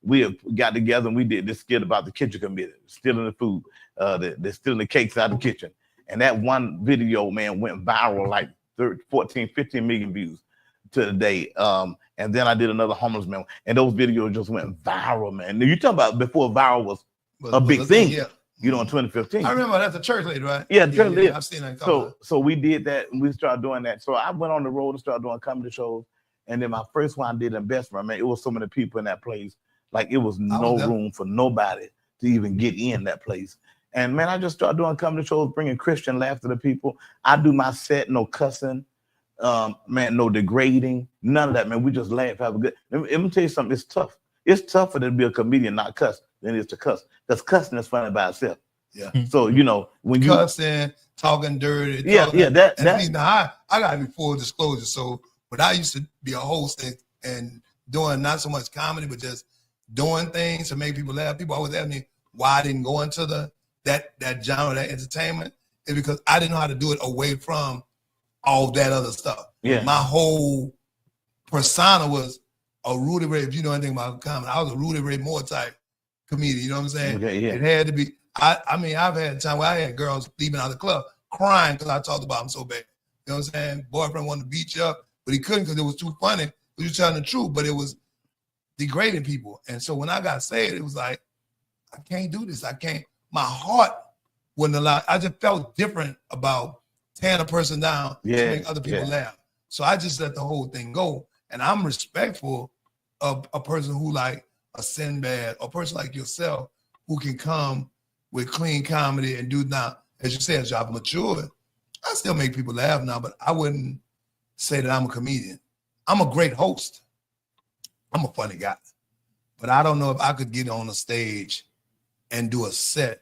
We have got together and we did this skit about the kitchen committee, stealing the food, they're stealing the cakes out of the kitchen. And that one video, man, went viral, like 14, 15 million views to the day. And then I did another homeless man, and those videos just went viral, man. Now, you talking about before viral was a big thing, yeah. you know, in 2015. I remember that's a church lady, right? Yeah, church lady. I've seen that. So we did that, and we started doing that. So I went on the road and started doing comedy shows. And then my first one I did in Bessemer, man, it was so many people in that place. Like it was no room for nobody to even get in that place. And man, I just started doing comedy shows, bringing Christian laughter to people. I do my set, no cussing, man, no degrading, none of that, man. We just laugh, have a good. Let me tell you something. It's tough. It's tougher to be a comedian, not cuss, than it is to cuss. Because cussing is funny by itself. Yeah. So you know when you cussing, talking dirty. That. Now I gotta be full disclosure. So, but I used to be a host and doing not so much comedy, but just doing things to make people laugh. People always ask me why I didn't go into that genre, that entertainment, is because I didn't know how to do it away from all that other stuff. Yeah. My whole persona was a Rudy Ray. If you know anything about comedy, I was a Rudy Ray Moore type comedian. You know what I'm saying? Okay, yeah. It had to be. I mean, I've had a time where I had girls leaving out of the club crying because I talked about them so bad. You know what I'm saying? Boyfriend wanted to beat you up, but he couldn't because it was too funny. He was telling the truth, but it was degrading people. And so when I got saved, it was like, I can't do this. I can't. My heart wouldn't allow. I just felt different about tearing a person down to make other people laugh. So I just let the whole thing go. And I'm respectful of a person who like a Sinbad, a person like yourself who can come with clean comedy and do now, as you said, as I've matured, I still make people laugh now, but I wouldn't say that I'm a comedian. I'm a great host. I'm a funny guy. But I don't know if I could get on a stage and do a set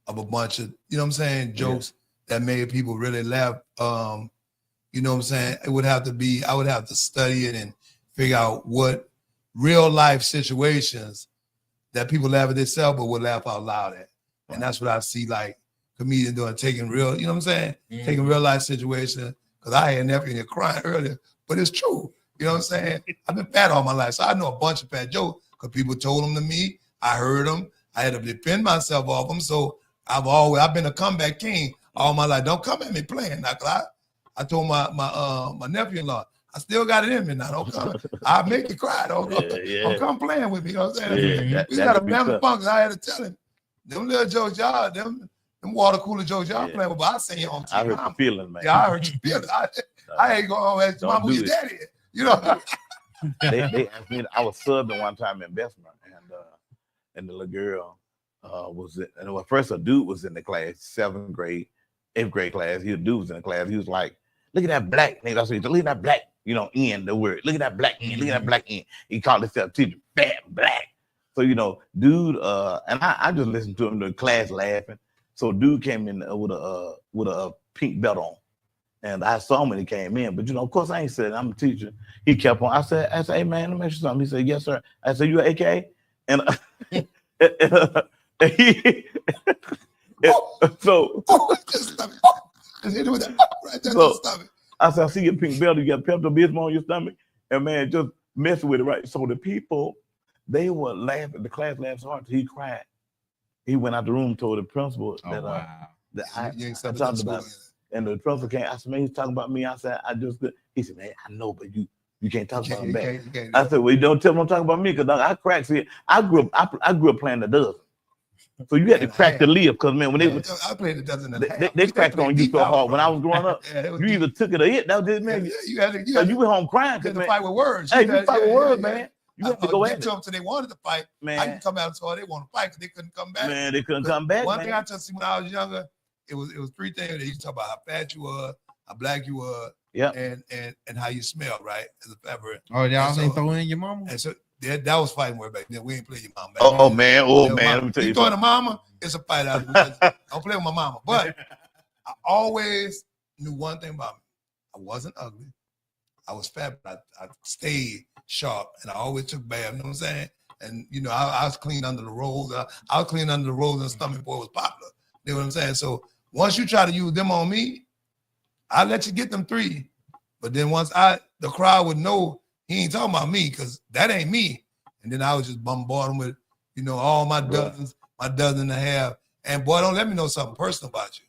of a bunch of, you know what I'm saying, jokes that made people really laugh. You know what I'm saying? It would have to be, I would have to study it and figure out what real life situations that people laugh at themselves but would laugh out loud at. And that's what I see like comedians doing, taking real, you know what I'm saying? Taking real life situations. Because I had a nephew in here crying earlier, but it's true. You know what I'm saying? I've been fat all my life, so I know a bunch of fat jokes because people told them to me. I heard them. I had to defend myself off them. So I've been a comeback king all my life. Don't come at me playing. Now, I told my nephew-in-law, I still got it in me now. Don't come. I'll make you cry. Don't come playing with me. You know what I'm saying? We got a family function. I had to tell him, them little jokes, y'all, them water cooler jokes y'all playing with, but I seen you on TV. I hurt your feelings, man. Yeah, I hurt your feelings. I ain't going home and ask your mama who your daddy is. You know? They asked me, I was subbing one time in Bessemer, and the little girl was in, and first a dude was in the class, 7th grade, 8th grade class. He a dude was in the class. He was like, look at that black nigga. That's what he said. Look at that black, in the word. Look at that black in. Look at that black in. He called himself teacher, fat black. So, dude, and I just listened to him in the class laughing. So dude came in with a pink belt on. And I saw him when he came in. But, of course, I ain't said I'm a teacher. He kept on. I said, hey, man, let me ask you something. He said, yes, sir. I said, you an AK? And I said, I see your pink belt. You got Pepto-Bismol on your stomach. And, man, just messing with it, right? So the people, they were laughing. The class laughed so hard. He cried. He went out the room, told the principal that I talked about it. And the principal came. I said, man, he's talking about me. I said, he said, man, I know, but you can't talk about him back. I said, well, you don't tell him I'm talking about me because I cracked. See, I grew up playing the dozen. So you had to And a crack the half. lid because man, when I played a dozen and a half. they We cracked played on you deep so out hard when I front. was growing up. Yeah, it was You deep. either took it or it. That was it, man. You had So you went home crying you because had to man, fight with words. hey, you fight with words, man. You had to go get at to it, them till they wanted to fight. I man. can come out and tell they want to fight because they couldn't come back. Man, they couldn't come back. One man. thing I just see when I was younger, it was 3 things. They used to talk about how fat you were, how black you were, Yeah. and how you smell, right? As a pepper. Oh, y'all And ain't so- throwing in your mama? And so that was fighting word back then. We ain't play your mama back Oh then. man, let me tell You you throwing something. a mama, it's a fight out. I don't play with my mama. But I always knew one thing about me. I wasn't ugly. I was fat, but I stayed sharp, and I always took baths. You know what I'm saying? And you know, I was clean under the rolls. I was clean under the rolls and stomach before it was popular. You know what I'm saying? So once you try to use them on me, I let you get them 3. But then once the crowd would know he ain't talking about me because that ain't me. And then I would just bombard them with, you know, all my dozens, my dozen and a half. And boy, don't let me know something personal about you.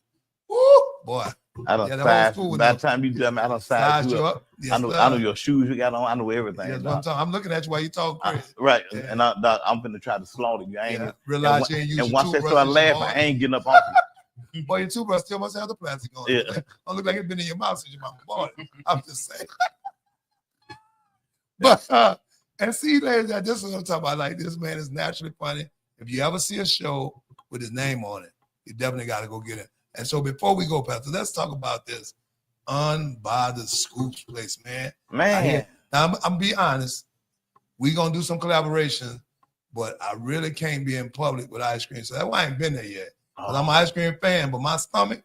Woo, boy. I don't Yeah, that size. whole school By the though. time you done, I don't Size size you up. Yes, I know your shoes you got on. I know everything. Yes, dog. I'm looking at you while you talk crazy. Right, Yeah. and I'm finna try to slaughter you. I ain't. Yeah. Realize you ain't And using once they start toothbrushes. laughing, I ain't getting up off you. Boy, your toothbrush still must have the plastic on it. Yeah. Don't look like it's been in your mouth since your mama bought it. I'm just saying. But and see, ladies, this is what I'm talking about. Like, this man is naturally funny. If you ever see a show with his name on it, you definitely got to go get it. And so before we go, Pastor, let's talk about this Unbothered Scoops place, man. Man, Now, I'm be honest. We're going to do some collaboration, but I really can't be in public with ice cream. So that's why I ain't been there yet. Because I'm an ice cream fan, but my stomach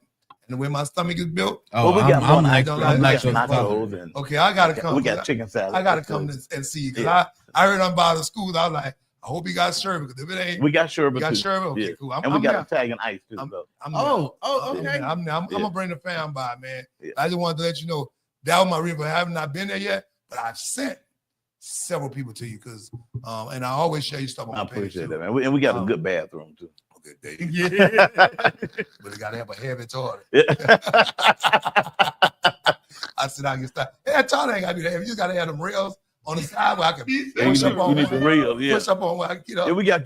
and the way my stomach is built. Oh, well, we got I'm ice like- cream. I'm We got lactose nachos intolerant. and Okay, I got to come. we got chicken salad. I got to come and see. Because I heard Unbothered Schools. I was like, I hope he got sherbet. Because if it ain't, We got sherbet you got too. sherbet? Okay, Yeah. cool. And we I'm got there. Italian ice too. I'm- though. I'm okay. there. I'm Yeah. gonna bring the fam by, man. Yeah. I just wanted to let you know that was my reason. I have not been there yet, but I've sent several people to you because, and I always share your stuff on I my page. appreciate too. that, man. And we got a good bathroom too. Okay, there you go. Yeah. But it gotta have a heavy toilet. Yeah. I said I can start. Hey, that toilet ain't gotta be that heavy. You just gotta have them rails on the side where I can Yeah, push up you on need the one. real, yeah. Push up on where I can get up. Yeah, we got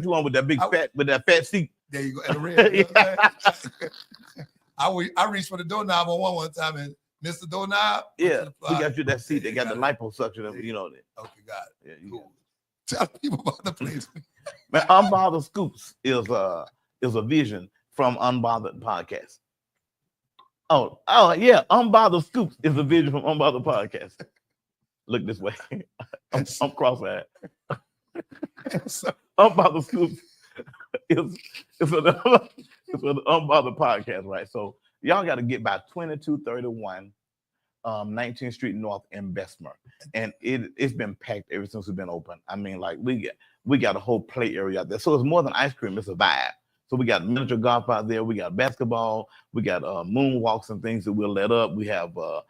you on with that big I- fat seat. There you go. And the rail. You know what I'm saying? I reached for the doorknob on one time and missed the doorknob. Yeah, we got you that seat. They got the Got it. liposuction, you know that. Okay, got it. Yeah, you Cool. Tell people about the place. Man, Unbothered Scoops is a vision from Unbothered Podcast. Oh yeah, Unbothered Scoops is a vision from Unbothered Podcast. Look this way. I'm cross-eyed. So, Unbothered Scoops is an Unbothered Podcast, right? So y'all got to get by 2231 19th Street North in Bessemer, and it's been packed ever since we've been open. I mean, like we got a whole play area out there, so it's more than ice cream; it's a vibe. So we got miniature golf out there, we got basketball, we got moonwalks and things that we'll let up. We have got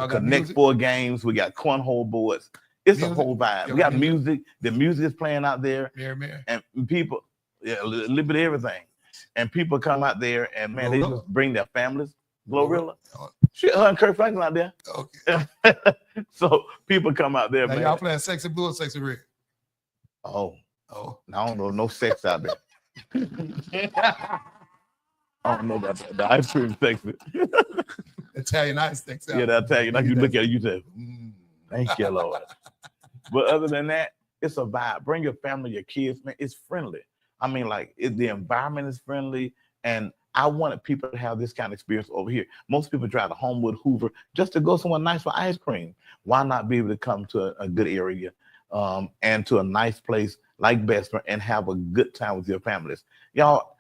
Connect music? 4 games. We got cornhole boards. It's a Music? whole vibe. Y'all We got got music? music. The music is playing out there, Mary. and people, yeah, a little bit of everything. And people come out there, and man, they Glorilla? just bring their families. Glorilla. Oh, Shit, her and Kurt Franklin out there. okay. So people come out there, Now man. y'all playing Sexy Blue or Sexy Red? Oh, Oh, I don't know, no sex out there. I don't know about that. The ice cream sexy. Italian ice sticks out. Yeah, that'll tell you. Like you look at it, you say, Mm. thank you, Lord. But other than that, it's a vibe. Bring your family, your kids, man. It's friendly. I mean, like the environment is friendly, and I wanted people to have this kind of experience over here. Most people drive to Homewood, Hoover, just to go somewhere nice for ice cream. Why not be able to come to a good area and to a nice place like Bessemer and have a good time with your families? Y'all,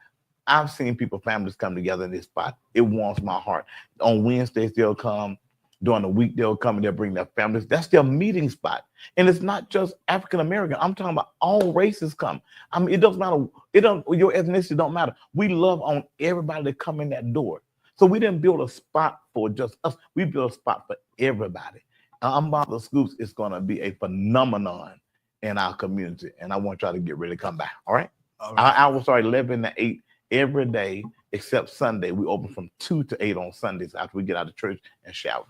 I've seen families come together in this spot. It warms my heart. On Wednesdays, they'll come. During the week, they'll come and they'll bring their families. That's their meeting spot. And it's not just African American. I'm talking about all races come. I mean, it doesn't matter. Your ethnicity don't matter. We love on everybody that come in that door. So we didn't build a spot for just us. We built a spot for everybody. Unbothered Scoops is going to be a phenomenon in our community. And I want y'all to get ready to come by. All right? All Our right. hours are 11 to 8 every day except Sunday. We open from 2 to 8 on Sundays after we get out of church and shout.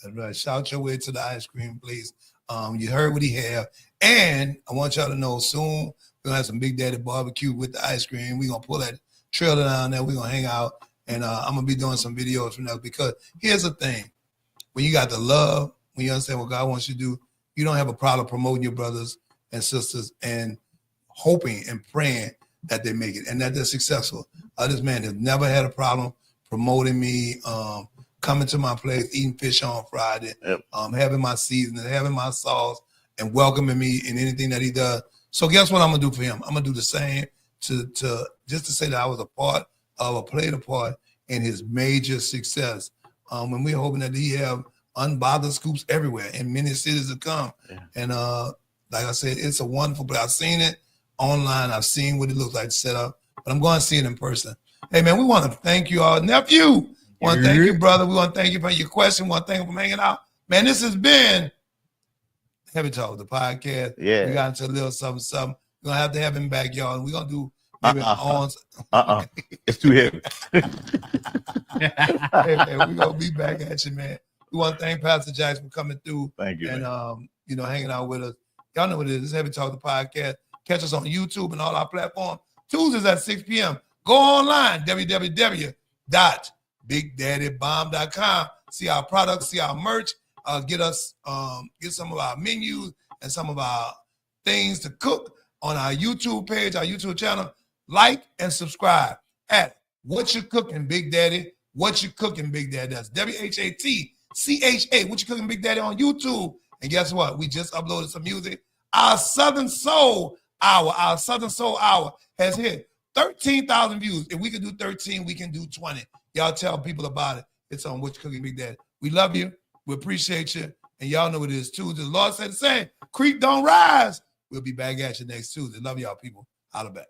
That's right. Shout your way to the ice cream place. You heard what he had. And I want y'all to know soon We're gonna have some Big Daddy barbecue with the ice cream. We're gonna pull that trailer down there. We're gonna hang out, and I'm gonna be doing some videos from that, because here's the thing: when you got the love, when you understand what God wants you to do, you don't have a problem promoting your brothers and sisters and hoping and praying that they make it and that they're successful. This man has never had a problem promoting me, coming to my place, eating fish on Friday, having my seasoning, having my sauce, and welcoming me in anything that he does. So guess what I'm gonna do for him? I'm gonna do the same to just to say that I was a part of, or played a part in his major success. When we're hoping that he have unbothered scoops everywhere in many cities to come. Yeah. And like I said, it's a wonderful place. I've seen it online. I've seen what it looks like to set up, but I'm going to see it in person. Hey man, we want to thank you all. Nephew, we want to thank you, brother. We want to thank you for your question. We want to thank you for hanging out. Man, this has been Heavy Talk, the podcast. Yeah. We got into a little something. We're going to have him back, y'all. And we're going to do maybe on. It's too heavy. Hey, man, we're going to be back at you, man. We want to thank Pastor Jackson for coming through. Thank you, and, man. Hanging out with us. Y'all know what it is. It's Heavy Talk, the podcast. Catch us on YouTube and all our platforms. Tuesdays at 6 p.m. Go online, www.bigdaddybomb.com. See our products, see our merch. Get some of our menus and some of our things to cook on our YouTube page, our YouTube channel. Like and subscribe at What You Cooking, Big Daddy. What You Cooking, Big Daddy. That's WHATCHA. What You Cooking, Big Daddy on YouTube. And guess what? We just uploaded some music. Our Southern Soul Hour has hit 13,000 views. If we can do 13, we can do 20. Y'all tell people about it. It's on What You Cooking, Big Daddy. We love you. We appreciate you. And y'all know what it is Tuesday. The Lord said the same. Creek don't rise. We'll be back at you next Tuesday. Love y'all, people. Holla back.